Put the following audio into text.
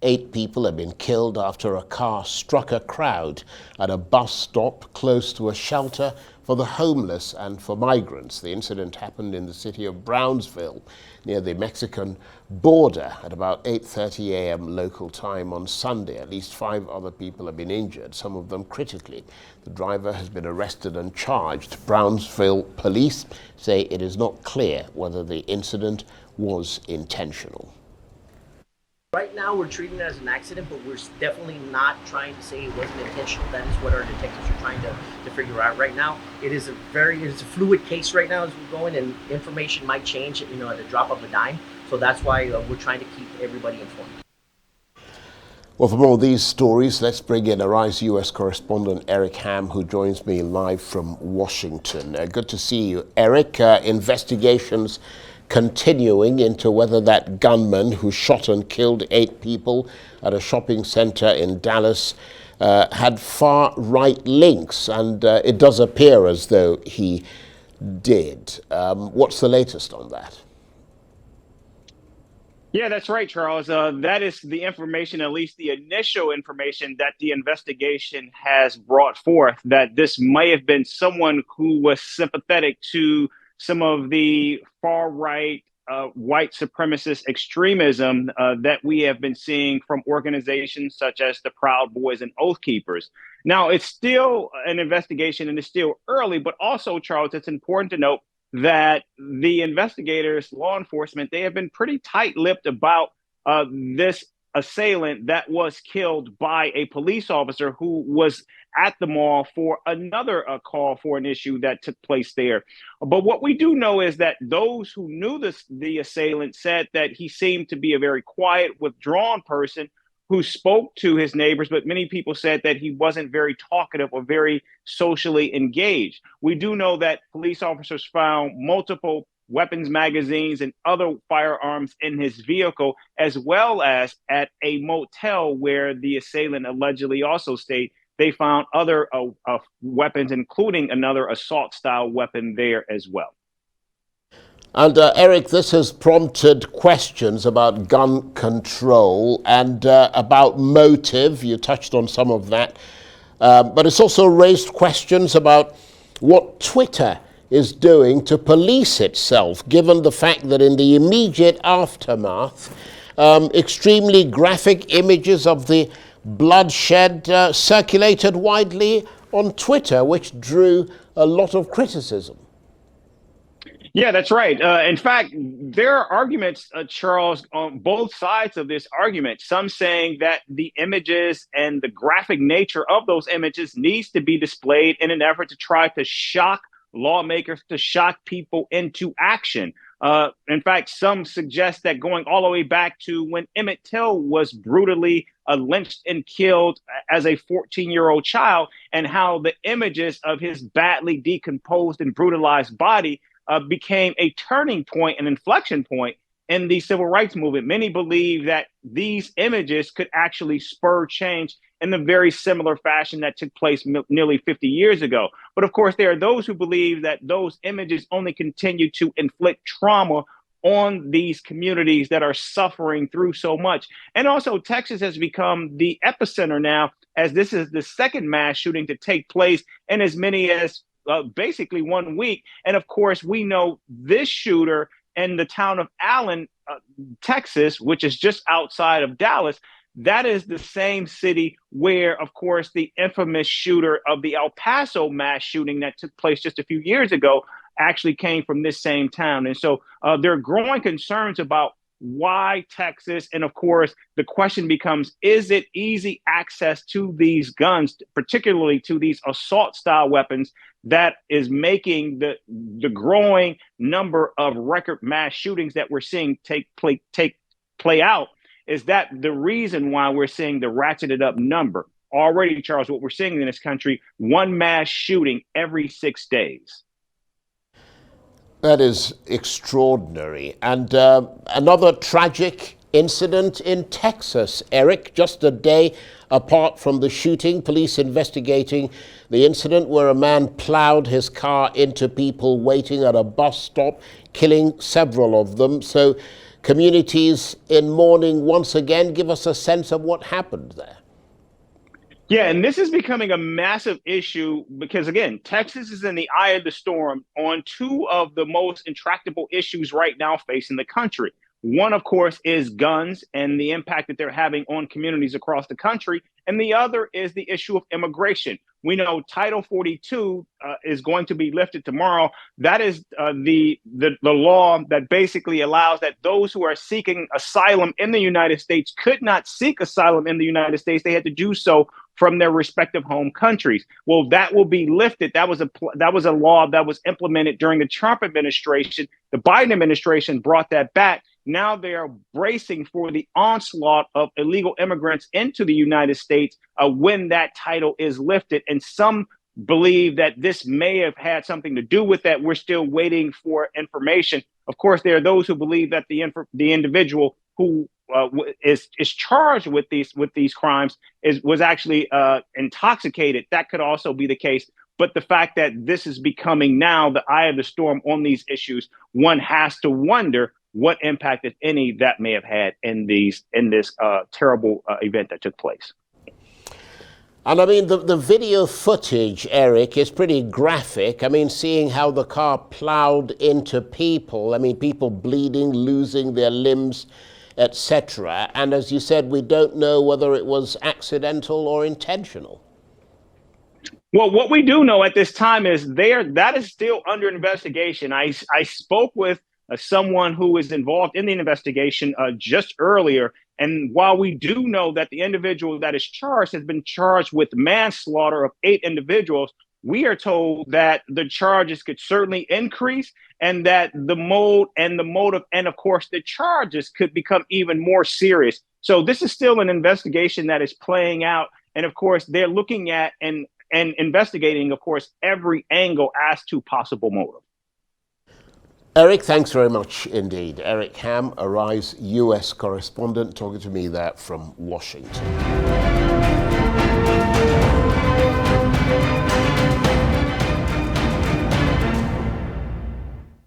8 people have been killed after a car struck a crowd at a bus stop close to a shelter for the homeless and for migrants. The incident happened in the city of Brownsville, near the Mexican border, at about 8:30 a.m. local time on Sunday. At least 5 other people have been injured, some of them critically. The driver has been arrested and charged. Brownsville police say it is not clear whether the incident was intentional. Right now, we're treating it as an accident, but we're definitely not trying to say it wasn't intentional. That is what our detectives are trying to figure out right now. It's a fluid case right now as we're going, and information might change, at the drop of a dime. So that's why we're trying to keep everybody informed. Well, for more of these stories, let's bring in Arise U.S. correspondent Eric Ham, who joins me live from Washington. Good to see you, Eric. Investigations continuing into whether that gunman who shot and killed 8 people at a shopping center in Dallas had far-right links, and it does appear as though he did. What's the latest on that? Yeah, that's right, Charles. That is the information, at least the initial information that the investigation has brought forth, that this may have been someone who was sympathetic to some of the far-right white supremacist extremism that we have been seeing from organizations such as the Proud Boys and Oath Keepers. Now, it's still an investigation and it's still early, but also, Charles, it's important to note that the investigators, law enforcement, they have been pretty tight-lipped about this assailant that was killed by a police officer who was at the mall for another call for an issue that took place there. But what we do know is that those who knew the assailant said that he seemed to be a very quiet, withdrawn person who spoke to his neighbors, but many people said that he wasn't very talkative or very socially engaged. We do know that police officers found multiple weapons magazines and other firearms in his vehicle, as well as at a motel where the assailant allegedly also stayed. They found other weapons, including another assault-style weapon there as well. And Eric, this has prompted questions about gun control and about motive. You touched on some of that. But it's also raised questions about what Twitter is doing to police itself, given the fact that in the immediate aftermath, extremely graphic images of the bloodshed circulated widely on Twitter, which drew a lot of criticism. Yeah, that's right. In fact, there are arguments, Charles, on both sides of this argument. Some saying that the images and the graphic nature of those images needs to be displayed in an effort to try to shock lawmakers, to shock people into action. In fact, some suggest that going all the way back to when Emmett Till was brutally lynched and killed as a 14-year-old child, and how the images of his badly decomposed and brutalized body became a turning point, an inflection point in the civil rights movement. Many believe that these images could actually spur change in the very similar fashion that took place nearly 50 years ago. But of course, there are those who believe that those images only continue to inflict trauma on these communities that are suffering through so much. And also, Texas has become the epicenter now, as this is the second mass shooting to take place in as many as basically 1 week. And of course, we know this shooter in the town of Allen, Texas, which is just outside of Dallas. That is the same city where, of course, the infamous shooter of the El Paso mass shooting that took place just a few years ago actually came from this same town. And so there are growing concerns about why Texas? And of course, the question becomes, is it easy access to these guns, particularly to these assault style weapons, that is making the growing number of record mass shootings that we're seeing play out? Is that the reason why we're seeing the ratcheted up number? Already, Charles, what we're seeing in this country, one mass shooting every 6 days. That is extraordinary. And another tragic incident in Texas, Eric, just a day apart from the shooting, police investigating the incident where a man plowed his car into people waiting at a bus stop, killing several of them. So communities in mourning once again. Give us a sense of what happened there. Yeah, and this is becoming a massive issue because, again, Texas is in the eye of the storm on two of the most intractable issues right now facing the country. One, of course, is guns and the impact that they're having on communities across the country. And the other is the issue of immigration. We know Title 42 is going to be lifted tomorrow. That is the law that basically allows that those who are seeking asylum in the United States could not seek asylum in the United States. They had to do so from their respective home countries. Well, that will be lifted. That was a law that was implemented during the Trump administration. The Biden administration brought that back. Now they are bracing for the onslaught of illegal immigrants into the United States when that title is lifted. And some believe that this may have had something to do with that. We're still waiting for information. Of course, there are those who believe that the individual who is charged with these crimes was actually intoxicated. That could also be the case. But the fact that this is becoming now the eye of the storm on these issues, one has to wonder what impact, if any, that may have had in this terrible event that took place. And I mean, the video footage, Eric, is pretty graphic. I mean, seeing how the car plowed into people, I mean, people bleeding, losing their limbs, etc. And as you said, we don't know whether it was accidental or intentional. Well, what we do know at this time is that is still under investigation. I spoke with someone who is involved in the investigation just earlier. And while we do know that the individual that is charged has been charged with manslaughter of 8 individuals, we are told that the charges could certainly increase and that the mode and the motive and, of course, the charges could become even more serious. So this is still an investigation that is playing out. And, of course, they're looking at and investigating, of course, every angle as to possible motive. Eric, thanks very much indeed. Eric Ham, Arise US correspondent, talking to me there from Washington.